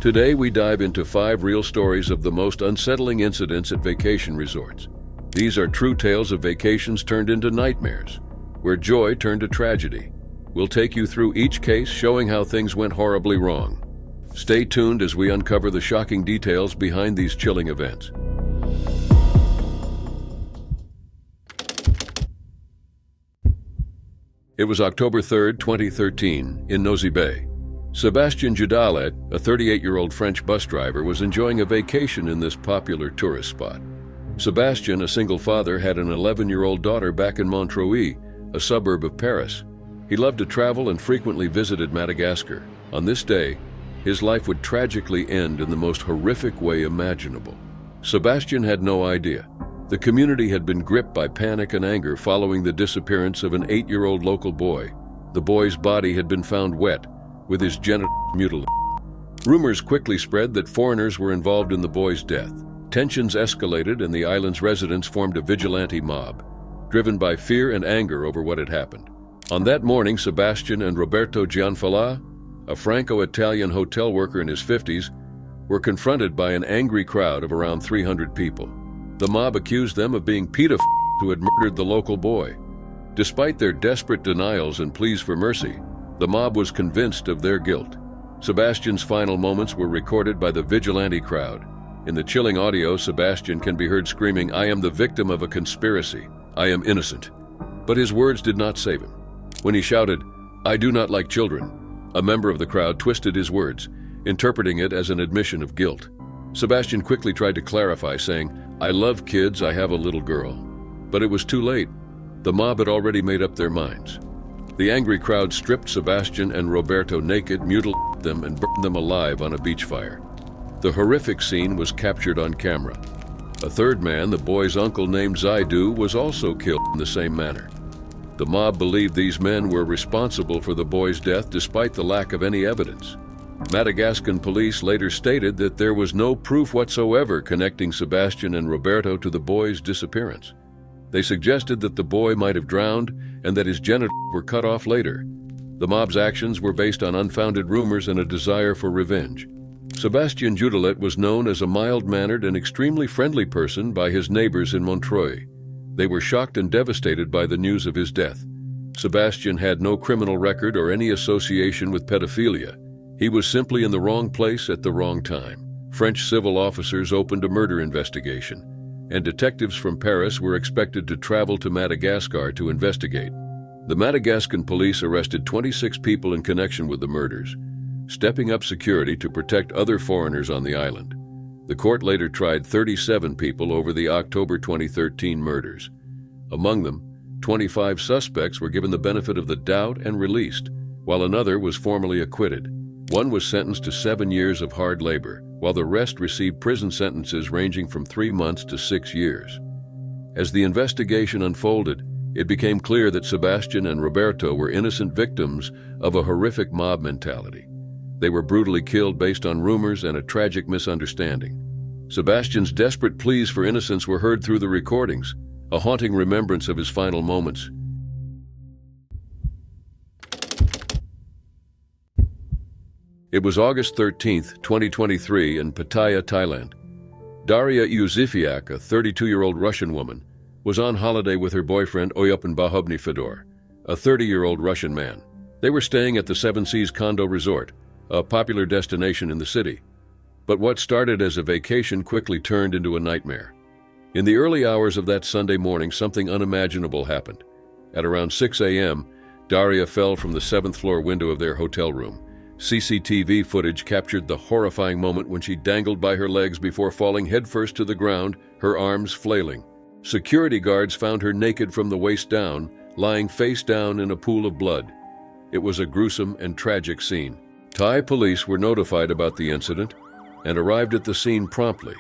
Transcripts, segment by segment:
Today, we dive into 5 real stories of the most unsettling incidents at vacation resorts. These are true tales of vacations turned into nightmares, where joy turned to tragedy. We'll take you through each case, showing how things went horribly wrong. Stay tuned as we uncover the shocking details behind these chilling events. It was October 3, 2013, in Nosy Be. Sébastien Judalet, a 38-year-old French bus driver, was enjoying a vacation in this popular tourist spot. Sébastien, a single father, had an 11-year-old daughter back in Montreuil, a suburb of Paris. He loved to travel and frequently visited Madagascar. On this day, his life would tragically end in the most horrific way imaginable. Sébastien had no idea. The community had been gripped by panic and anger following the disappearance of an 8-year-old local boy. The boy's body had been found wet, with his genitals mutilated. Rumors quickly spread that foreigners were involved in the boy's death. Tensions escalated and the island's residents formed a vigilante mob, driven by fear and anger over what had happened. On that morning, Sébastien and Roberto Gianfala, a Franco-Italian hotel worker in his 50s, were confronted by an angry crowd of around 300 people. The mob accused them of being pedophiles who had murdered the local boy. Despite their desperate denials and pleas for mercy, the mob was convinced of their guilt. Sébastien's final moments were recorded by the vigilante crowd. In the chilling audio, Sébastien can be heard screaming, "I am the victim of a conspiracy. I am innocent." But his words did not save him. When he shouted, "I do not like children," a member of the crowd twisted his words, interpreting it as an admission of guilt. Sébastien quickly tried to clarify, saying, "I love kids, I have a little girl." But it was too late. The mob had already made up their minds. The angry crowd stripped Sébastien and Roberto naked, mutilated them, and burned them alive on a beach fire. The horrific scene was captured on camera. A third man, the boy's uncle named Zaidu, was also killed in the same manner. The mob believed these men were responsible for the boy's death despite the lack of any evidence. Madagascan police later stated that there was no proof whatsoever connecting Sébastien and Roberto to the boy's disappearance. They suggested that the boy might have drowned and that his genitals were cut off later. The mob's actions were based on unfounded rumors and a desire for revenge. Sébastien Judalet was known as a mild-mannered and extremely friendly person by his neighbors in Montreuil. They were shocked and devastated by the news of his death. Sébastien had no criminal record or any association with pedophilia. He was simply in the wrong place at the wrong time. French civil officers opened a murder investigation, and detectives from Paris were expected to travel to Madagascar to investigate. The Madagascan police arrested 26 people in connection with the murders, stepping up security to protect other foreigners on the island. The court later tried 37 people over the October 2013 murders. Among them, 25 suspects were given the benefit of the doubt and released, while another was formally acquitted. One was sentenced to 7 years of hard labor, while the rest received prison sentences ranging from 3 months to 6 years. As the investigation unfolded, it became clear that Sébastien and Roberto were innocent victims of a horrific mob mentality. They were brutally killed based on rumors and a tragic misunderstanding. Sébastien's desperate pleas for innocence were heard through the recordings, a haunting remembrance of his final moments. It was August 13, 2023, in Pattaya, Thailand. Daria Yuzifiak, a 32-year-old Russian woman, was on holiday with her boyfriend Oyupan Bahobny Fedor, a 30-year-old Russian man. They were staying at the Seven Seas Condo Resort, a popular destination in the city. But what started as a vacation quickly turned into a nightmare. In the early hours of that Sunday morning, something unimaginable happened. At around 6 a.m., Daria fell from the 7th floor window of their hotel room. CCTV footage captured the horrifying moment when she dangled by her legs before falling headfirst to the ground, her arms flailing. Security guards found her naked from the waist down, lying face down in a pool of blood. It was a gruesome and tragic scene. Thai police were notified about the incident and arrived at the scene promptly.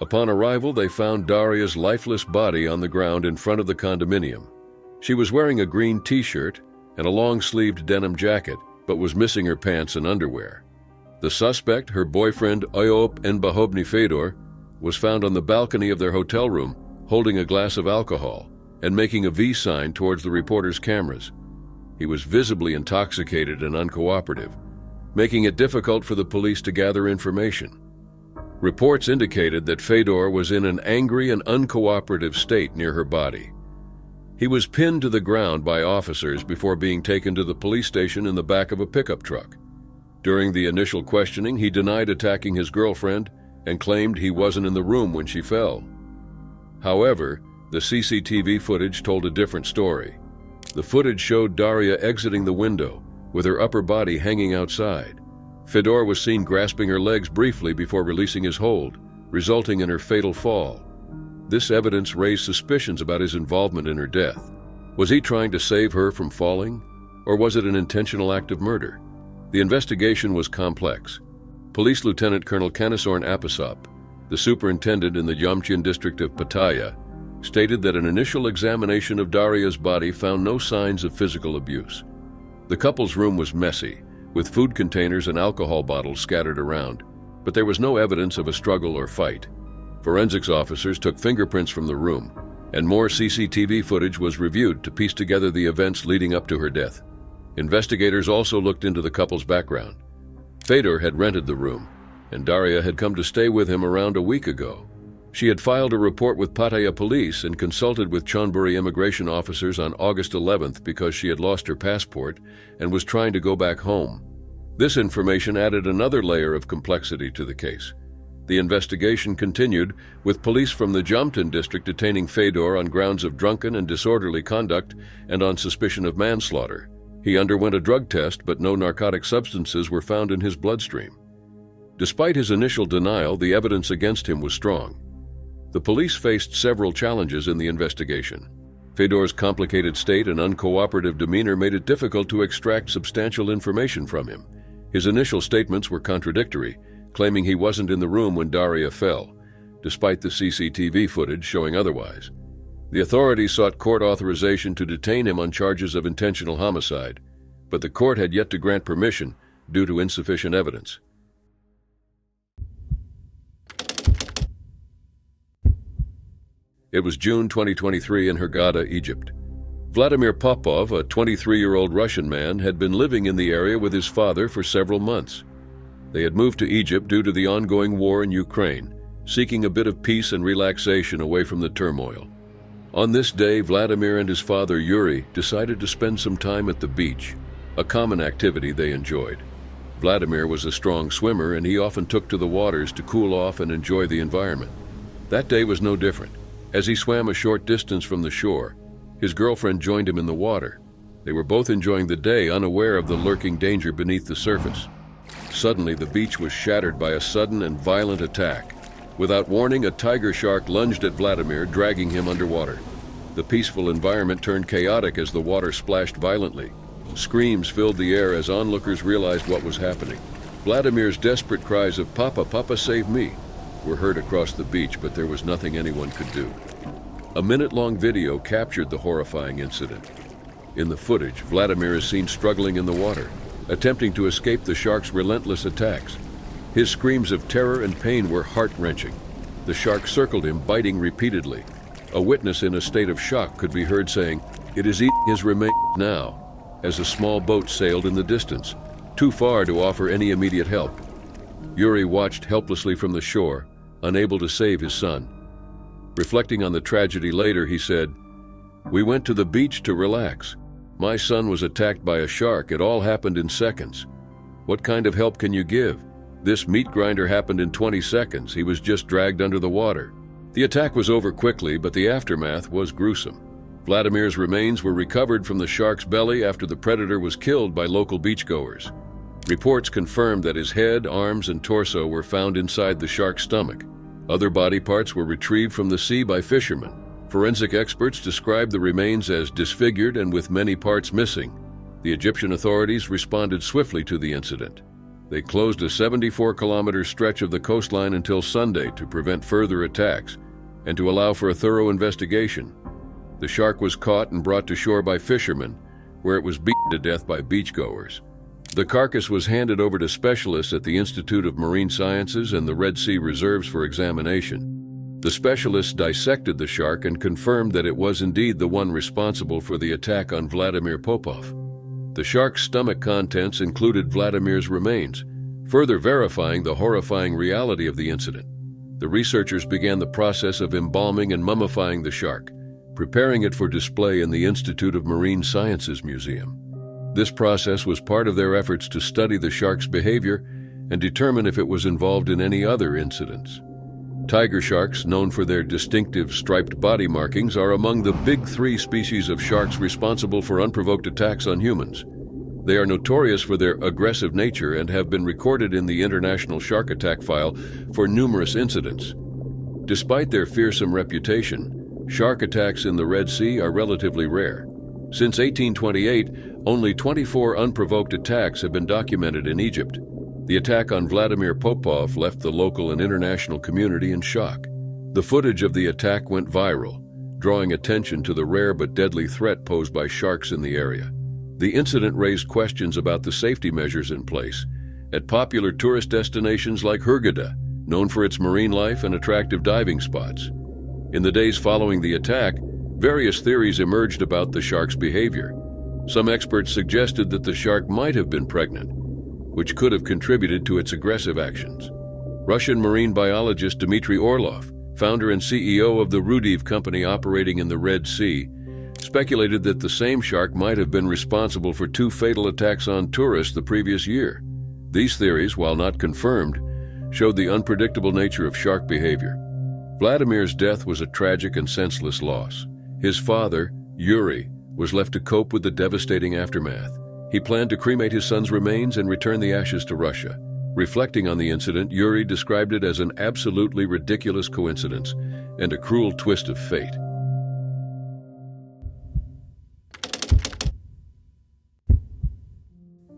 Upon arrival, they found Daria's lifeless body on the ground in front of the condominium. She was wearing a green t-shirt and a long-sleeved denim jacket, but was missing her pants and underwear. The suspect, her boyfriend Oyupan Bahobny Fedor, was found on the balcony of their hotel room, holding a glass of alcohol and making a V sign towards the reporter's cameras. He was visibly intoxicated and uncooperative. making it difficult for the police to gather information. Reports indicated that Fedor was in an angry and uncooperative state near her body. He was pinned to the ground by officers before being taken to the police station in the back of a pickup truck. During the initial questioning, he denied attacking his girlfriend and claimed he wasn't in the room when she fell. However, the CCTV footage told a different story. The footage showed Daria exiting the window, with her upper body hanging outside. Fedor was seen grasping her legs briefly before releasing his hold, resulting in her fatal fall. This evidence raised suspicions about his involvement in her death. Was he trying to save her from falling, or was it an intentional act of murder? The investigation was complex. Police Lieutenant Colonel Kanisorn Apasop, the superintendent in the Yamchin district of Pattaya, stated that an initial examination of Daria's body found no signs of physical abuse. The couple's room was messy, with food containers and alcohol bottles scattered around, but there was no evidence of a struggle or fight. Forensics officers took fingerprints from the room, and more CCTV footage was reviewed to piece together the events leading up to her death. Investigators also looked into the couple's background. Fedor had rented the room, and Daria had come to stay with him around a week ago. She had filed a report with Pattaya police and consulted with Chonburi immigration officers on August 11th because she had lost her passport and was trying to go back home. This information added another layer of complexity to the case. The investigation continued, with police from the Jamtun district detaining Fedor on grounds of drunken and disorderly conduct and on suspicion of manslaughter. He underwent a drug test, but no narcotic substances were found in his bloodstream. Despite his initial denial, the evidence against him was strong. The police faced several challenges in the investigation. Fedor's complicated state and uncooperative demeanor made it difficult to extract substantial information from him. His initial statements were contradictory, claiming he wasn't in the room when Daria fell, despite the CCTV footage showing otherwise. The authorities sought court authorization to detain him on charges of intentional homicide, but the court had yet to grant permission due to insufficient evidence. It was June 2023 in Hurghada, Egypt. Vladimir Popov, a 23-year-old Russian man, had been living in the area with his father for several months. They had moved to Egypt due to the ongoing war in Ukraine, seeking a bit of peace and relaxation away from the turmoil. On this day, Vladimir and his father Yuri decided to spend some time at the beach, a common activity they enjoyed. Vladimir was a strong swimmer, and he often took to the waters to cool off and enjoy the environment. That day was no different. As he swam a short distance from the shore, his girlfriend joined him in the water. They were both enjoying the day, unaware of the lurking danger beneath the surface. Suddenly, the beach was shattered by a sudden and violent attack. Without warning, a tiger shark lunged at Vladimir, dragging him underwater. The peaceful environment turned chaotic as the water splashed violently. Screams filled the air as onlookers realized what was happening. Vladimir's desperate cries of "Papa, Papa, save me!" were heard across the beach, but there was nothing anyone could do. A minute-long video captured the horrifying incident. In the footage, Vladimir is seen struggling in the water, attempting to escape the shark's relentless attacks. His screams of terror and pain were heart-wrenching. The shark circled him, biting repeatedly. A witness in a state of shock could be heard saying, "It is eating his remains now," as a small boat sailed in the distance, too far to offer any immediate help. Yuri watched helplessly from the shore, unable to save his son. Reflecting on the tragedy later, he said, "We went to the beach to relax. My son was attacked by a shark. It all happened in seconds. What kind of help can you give? This meat grinder happened in 20 seconds. He was just dragged under the water." The attack was over quickly, but the aftermath was gruesome. Vladimir's remains were recovered from the shark's belly after the predator was killed by local beachgoers. Reports confirmed that his head, arms, and torso were found inside the shark's stomach. Other body parts were retrieved from the sea by fishermen. Forensic experts described the remains as disfigured and with many parts missing. The Egyptian authorities responded swiftly to the incident. They closed a 74-kilometer stretch of the coastline until Sunday to prevent further attacks and to allow for a thorough investigation. The shark was caught and brought to shore by fishermen, where it was beaten to death by beachgoers. The carcass was handed over to specialists at the Institute of Marine Sciences and the Red Sea Reserves for examination. The specialists dissected the shark and confirmed that it was indeed the one responsible for the attack on Vladimir Popov. The shark's stomach contents included Vladimir's remains, further verifying the horrifying reality of the incident. The researchers began the process of embalming and mummifying the shark, preparing it for display in the Institute of Marine Sciences Museum. This process was part of their efforts to study the shark's behavior and determine if it was involved in any other incidents. Tiger sharks, known for their distinctive striped body markings, are among the big three species of sharks responsible for unprovoked attacks on humans. They are notorious for their aggressive nature and have been recorded in the International Shark Attack File for numerous incidents. Despite their fearsome reputation, shark attacks in the Red Sea are relatively rare. Since 1828, only 24 unprovoked attacks have been documented in Egypt. The attack on Vladimir Popov left the local and international community in shock. The footage of the attack went viral, drawing attention to the rare but deadly threat posed by sharks in the area. The incident raised questions about the safety measures in place at popular tourist destinations like Hurghada, known for its marine life and attractive diving spots. In the days following the attack, various theories emerged about the shark's behavior. Some experts suggested that the shark might have been pregnant, which could have contributed to its aggressive actions. Russian marine biologist Dmitry Orlov, founder and CEO of the Rudiv company operating in the Red Sea, speculated that the same shark might have been responsible for 2 fatal attacks on tourists the previous year. These theories, while not confirmed, showed the unpredictable nature of shark behavior. Vladimir's death was a tragic and senseless loss. His father, Yuri, was left to cope with the devastating aftermath. He planned to cremate his son's remains and return the ashes to Russia. Reflecting on the incident, Yuri described it as an absolutely ridiculous coincidence and a cruel twist of fate.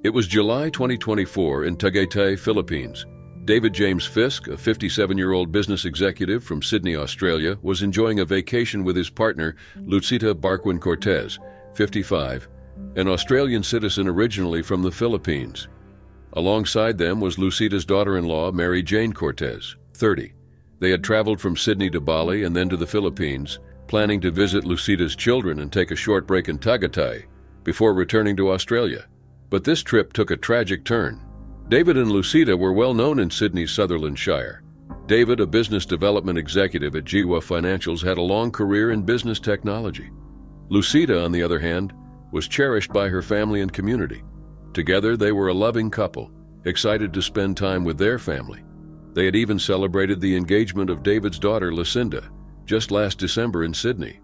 It was July 2024 in Tagaytay, Philippines. David James Fisk, a 57-year-old business executive from Sydney, Australia, was enjoying a vacation with his partner, Lucita Barquin Cortez, 55, an Australian citizen originally from the Philippines. Alongside them was Lucita's daughter-in-law, Mary Jane Cortez, 30. They had traveled from Sydney to Bali and then to the Philippines, planning to visit Lucita's children and take a short break in Tagaytay before returning to Australia. But this trip took a tragic turn. David and Lucita were well known in Sydney's Sutherland Shire. David, a business development executive at Jiwa Financials, had a long career in business technology. Lucita, on the other hand, was cherished by her family and community. Together, they were a loving couple, excited to spend time with their family. They had even celebrated the engagement of David's daughter, Lucinda, just last December in Sydney.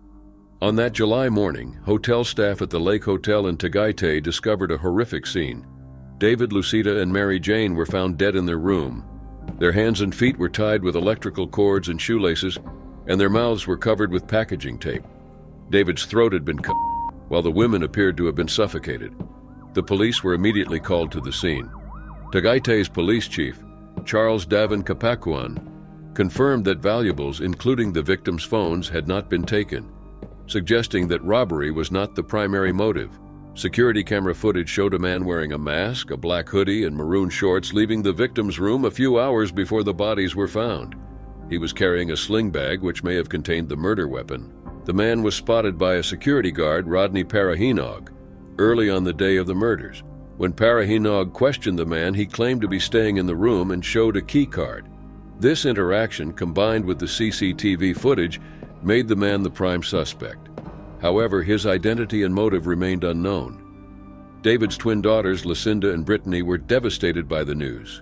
On that July morning, hotel staff at the Lake Hotel in Tagaytay discovered a horrific scene. David, Lucita, and Mary Jane were found dead in their room. Their hands and feet were tied with electrical cords and shoelaces, and their mouths were covered with packaging tape. David's throat had been cut, while the women appeared to have been suffocated. The police were immediately called to the scene. Tagaytay's police chief, Charles Davin Kapakuan, confirmed that valuables, including the victims' phones, had not been taken, suggesting that robbery was not the primary motive. Security camera footage showed a man wearing a mask, a black hoodie, and maroon shorts leaving the victim's room a few hours before the bodies were found. He was carrying a sling bag which may have contained the murder weapon. The man was spotted by a security guard, Rodney Parahinog, early on the day of the murders. When Parahinog questioned the man, he claimed to be staying in the room and showed a key card. This interaction, combined with the CCTV footage, made the man the prime suspect. However, his identity and motive remained unknown. David's twin daughters, Lucinda and Brittany, were devastated by the news.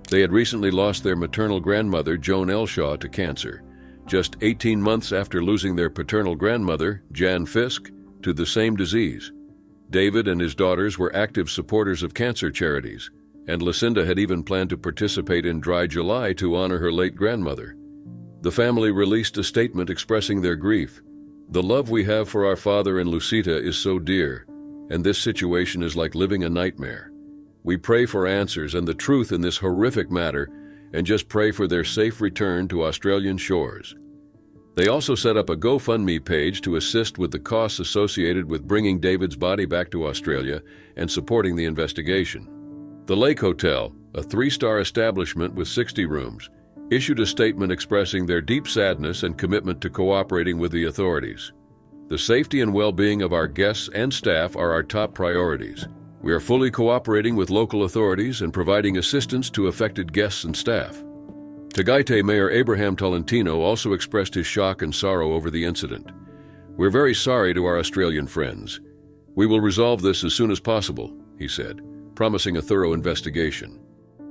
They had recently lost their maternal grandmother, Joan Elshaw, to cancer, just 18 months after losing their paternal grandmother, Jan Fisk, to the same disease. David and his daughters were active supporters of cancer charities, and Lucinda had even planned to participate in Dry July to honor her late grandmother. The family released a statement expressing their grief. "The love we have for our father and Lucita is so dear, and this situation is like living a nightmare. We pray for answers and the truth in this horrific matter, and just pray for their safe return to Australian shores." They also set up a GoFundMe page to assist with the costs associated with bringing David's body back to Australia and supporting the investigation. The Lake Hotel, a 3-star establishment with 60 rooms, issued a statement expressing their deep sadness and commitment to cooperating with the authorities. "The safety and well-being of our guests and staff are our top priorities. We are fully cooperating with local authorities and providing assistance to affected guests and staff. Tagaytay Mayor Abraham Tolentino also expressed his shock and sorrow over the incident. We're very sorry to our Australian friends. We will resolve this as soon as possible, he said, promising a thorough investigation.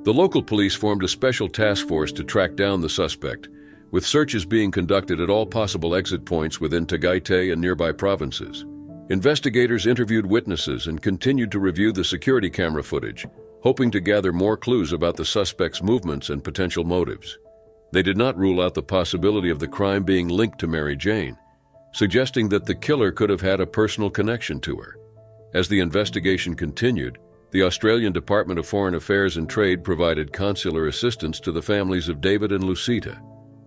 The local police formed a special task force to track down the suspect, with searches being conducted at all possible exit points within Tagaytay and nearby provinces. Investigators interviewed witnesses and continued to review the security camera footage, hoping to gather more clues about the suspect's movements and potential motives. They did not rule out the possibility of the crime being linked to Mary Jane, suggesting that the killer could have had a personal connection to her. As the investigation continued, the Australian Department of Foreign Affairs and Trade provided consular assistance to the families of David and Lucita.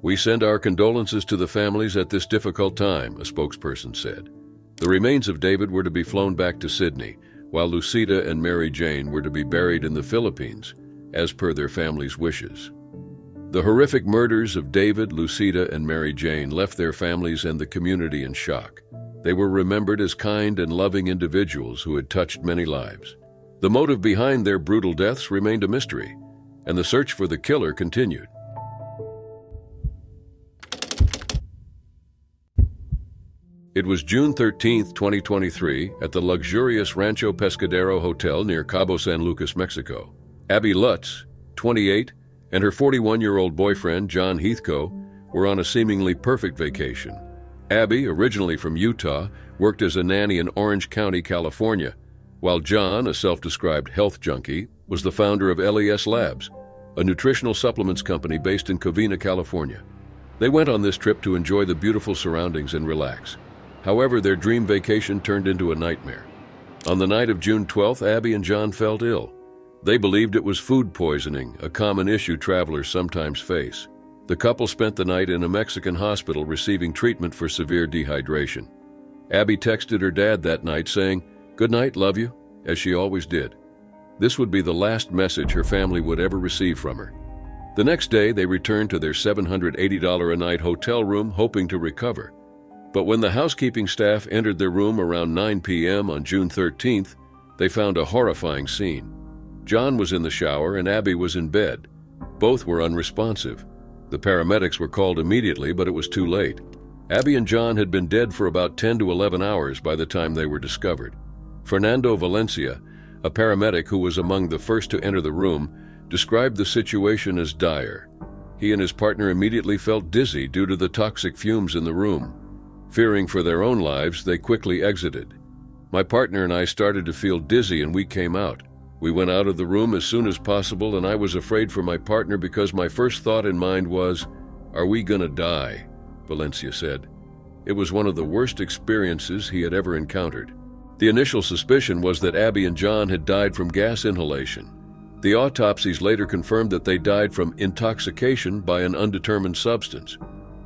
We send our condolences to the families at this difficult time, a spokesperson said. The remains of David were to be flown back to Sydney, while Lucita and Mary Jane were to be buried in the Philippines, as per their families' wishes. The horrific murders of David, Lucita, and Mary Jane left their families and the community in shock. They were remembered as kind and loving individuals who had touched many lives. The motive behind their brutal deaths remained a mystery, and the search for the killer continued. It was June 13, 2023, at the luxurious Rancho Pescadero Hotel near Cabo San Lucas, Mexico. Abby Lutz, 28, and her 41-year-old boyfriend, John Heathcote, were on a seemingly perfect vacation. Abby, originally from Utah, worked as a nanny in Orange County, California, while John, a self-described health junkie, was the founder of LES Labs, a nutritional supplements company based in Covina, California. They went on this trip to enjoy the beautiful surroundings and relax. However, their dream vacation turned into a nightmare. On the night of June 12th, Abby and John felt ill. They believed it was food poisoning, a common issue travelers sometimes face. The couple spent the night in a Mexican hospital receiving treatment for severe dehydration. Abby texted her dad that night saying, "Good night, love you," as she always did. This would be the last message her family would ever receive from her. The next day, they returned to their $780 a night hotel room, hoping to recover. But when the housekeeping staff entered their room around 9 p.m. on June 13th, they found a horrifying scene. John was in the shower and Abby was in bed. Both were unresponsive. The paramedics were called immediately, but it was too late. Abby and John had been dead for about 10 to 11 hours by the time they were discovered. Fernando Valencia, a paramedic who was among the first to enter the room, described the situation as dire. He and his partner immediately felt dizzy due to the toxic fumes in the room. Fearing for their own lives, they quickly exited. My partner and I started to feel dizzy and we came out. We went out of the room as soon as possible and I was afraid for my partner because my first thought in mind was, "Are we gonna die?" Valencia said. It was one of the worst experiences he had ever encountered. The initial suspicion was that Abby and John had died from gas inhalation. The autopsies later confirmed that they died from intoxication by an undetermined substance.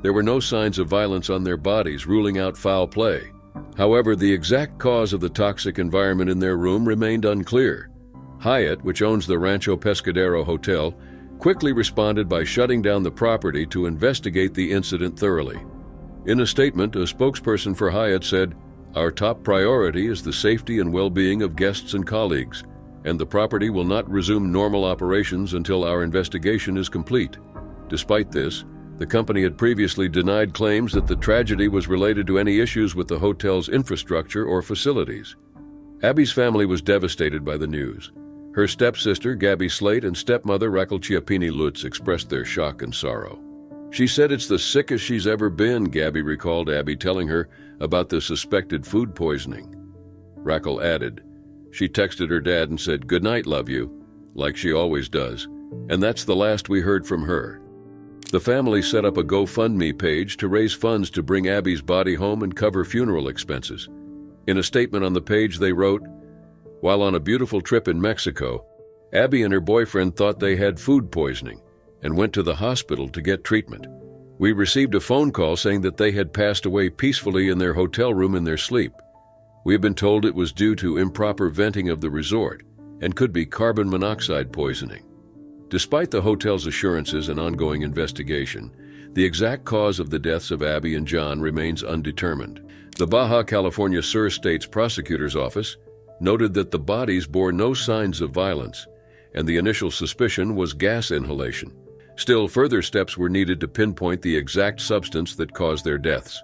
There were no signs of violence on their bodies, ruling out foul play. However, the exact cause of the toxic environment in their room remained unclear. Hyatt, which owns the Rancho Pescadero Hotel, quickly responded by shutting down the property to investigate the incident thoroughly. In a statement, a spokesperson for Hyatt said, "Our top priority is the safety and well-being of guests and colleagues, and the property will not resume normal operations until our investigation is complete." Despite this, the company had previously denied claims that the tragedy was related to any issues with the hotel's infrastructure or facilities. Abby's family was devastated by the news. Her stepsister, Gabby Slate, and stepmother, Raquel Chiappini Lutz, expressed their shock and sorrow. She said it's the sickest she's ever been, Gabby recalled Abby telling her about the suspected food poisoning. Raquel added, "She texted her dad and said, 'Good night, love you,' like she always does, and that's the last we heard from her." The family set up a GoFundMe page to raise funds to bring Abby's body home and cover funeral expenses. In a statement on the page, they wrote, "While on a beautiful trip in Mexico, Abby and her boyfriend thought they had food poisoning and went to the hospital to get treatment. We received a phone call saying that they had passed away peacefully in their hotel room in their sleep. We have been told it was due to improper venting of the resort and could be carbon monoxide poisoning." Despite the hotel's assurances and ongoing investigation, the exact cause of the deaths of Abby and John remains undetermined. The Baja California Sur State's prosecutor's office noted that the bodies bore no signs of violence, and the initial suspicion was gas inhalation. Still, further steps were needed to pinpoint the exact substance that caused their deaths.